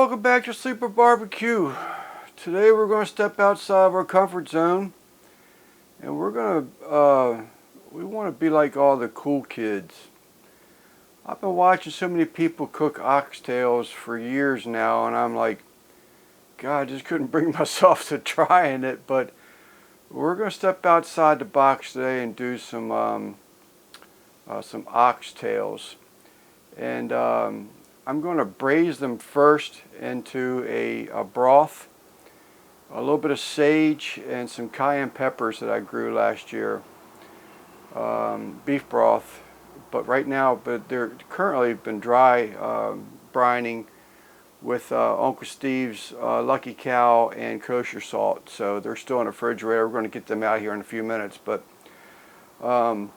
welcome back to Sleeper Barbecue. Today we're going to step outside of our comfort zone, and we want to be like all the cool kids. I've been watching so many people cook oxtails for years now, and I'm like, God, I just couldn't bring myself to trying it. But we're going to step outside the box today and do some oxtails, and I'm going to braise them first into a broth, a little bit of sage, and some cayenne peppers that I grew last year. Beef broth, but they're currently been dry brining with Uncle Steve's Lucky Cow and kosher salt. So they're still in the refrigerator. We're going to get them out here in a few minutes, but we're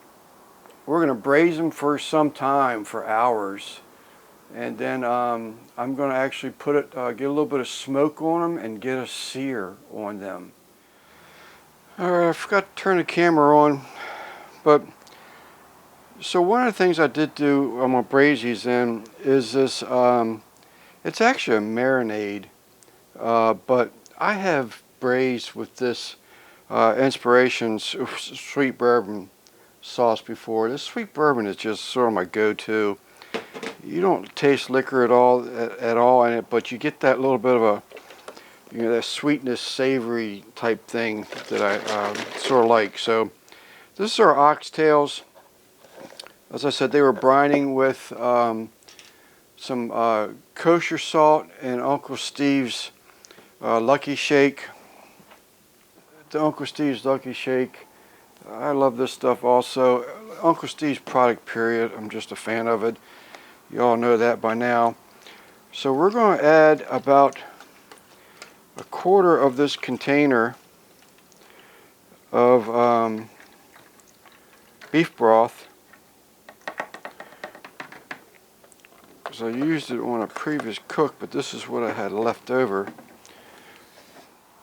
going to braise them for some time, for hours. And then I'm going to actually get a little bit of smoke on them and get a sear on them. Alright, I forgot to turn the camera on, but so one of the things I did do, I'm going to braise these in, is this, it's actually a marinade, but I have braised with this Inspirations sweet bourbon sauce before. This sweet bourbon is just sort of my go-to. You don't taste liquor at all in it, but you get that little bit of that sweetness, savory type thing that I sort of like. So this is our oxtails. As I said, they were brining with some kosher salt and Uncle Steve's Lucky Shake. The Uncle Steve's Lucky Shake. I love this stuff also. Uncle Steve's product, period. I'm just a fan of it. You all know that by now. So we're going to add about a quarter of this container of beef broth. So I used it on a previous cook, but this is what I had left over.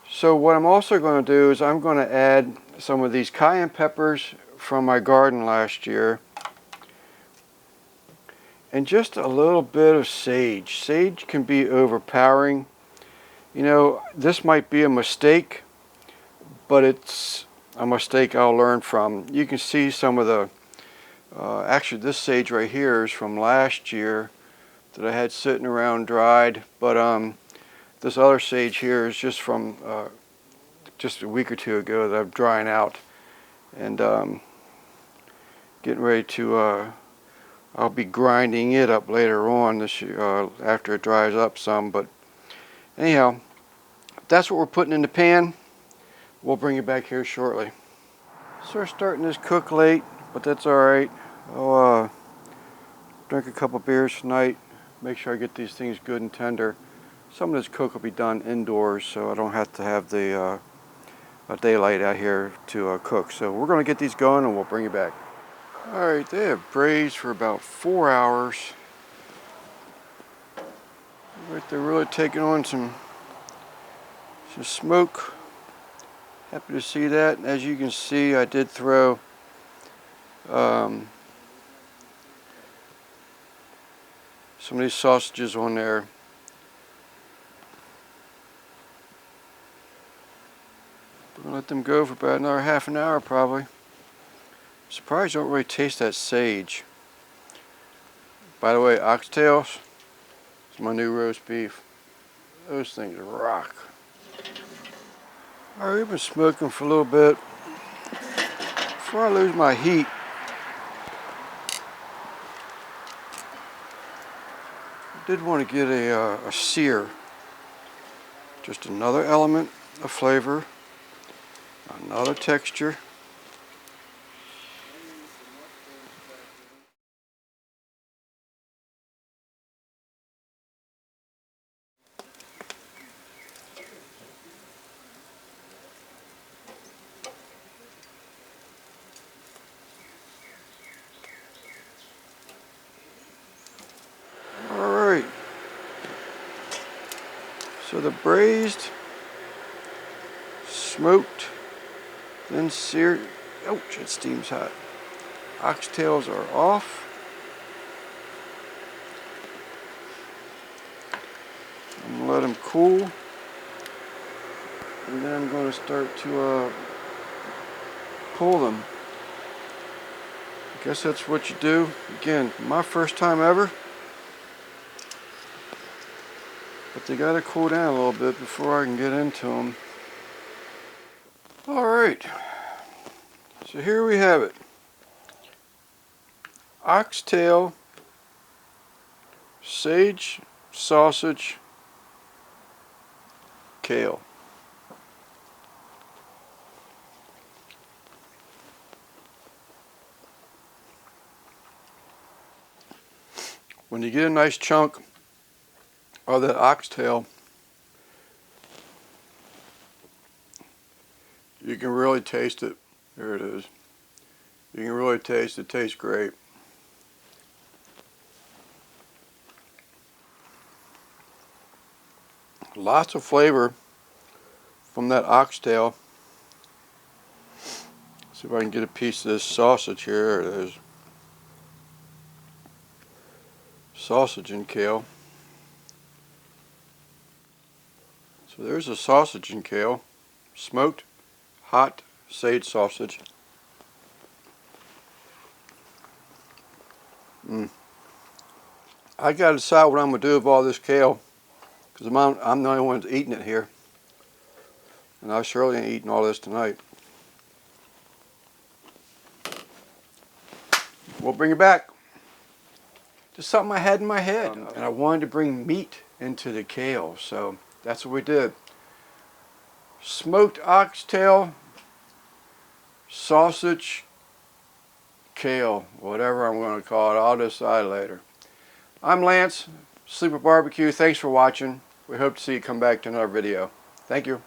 So what I'm also going to do is I'm going to add some of these cayenne peppers from my garden last year. And just a little bit of sage. Sage can be overpowering. You know, this might be a mistake, but it's a mistake I'll learn from. You can see some of the, actually this sage right here is from last year that I had sitting around dried, but this other sage here is just from just a week or two ago that I'm drying out and getting ready to I'll be grinding it up later on this year, after it dries up some. But anyhow, that's what we're putting in the pan. We'll bring it back here shortly. So we're starting this cook late, but that's alright. I'll drink a couple beers tonight, make sure I get these things good and tender. Some of this cook will be done indoors, so I don't have to have the daylight out here to cook. So we're going to get these going and we'll bring it back. Alright, they have braised for about 4 hours. They're really taking on some smoke. Happy to see that. And as you can see, I did throw some of these sausages on there. We're going to let them go for about another half an hour probably. Surprised you don't really taste that sage. By the way, oxtails is my new roast beef. Those things rock. Alright, we've been smoking for a little bit. Before I lose my heat, I did want to get a sear. Just another element of flavor, another texture. So the braised, smoked, then seared, ouch, it steams hot. Oxtails are off. I'm let them cool. And then I'm going to start to pull them. I guess that's what you do. Again, my first time ever. But they got to cool down a little bit before I can get into them. Alright. So here we have it. Oxtail, sage, sausage, kale. When you get a nice chunk of that oxtail, you can really taste it. There it is. You can really taste it. It tastes great. Lots of flavor from that oxtail. See if I can get a piece of this sausage here. There it is. Sausage and kale. So there's a sausage and kale. Smoked hot sage sausage. I gotta decide what I'm gonna do with all this kale, because I'm the only one that's eating it here, and I surely ain't eating all this tonight. We'll bring it back. Just something I had in my head, and I wanted to bring meat into the kale, so that's what we did. Smoked oxtail, sausage, kale, whatever I'm going to call it. I'll decide later. I'm Lance, Sleeper Barbecue. Thanks for watching. We hope to see you come back to another video. Thank you.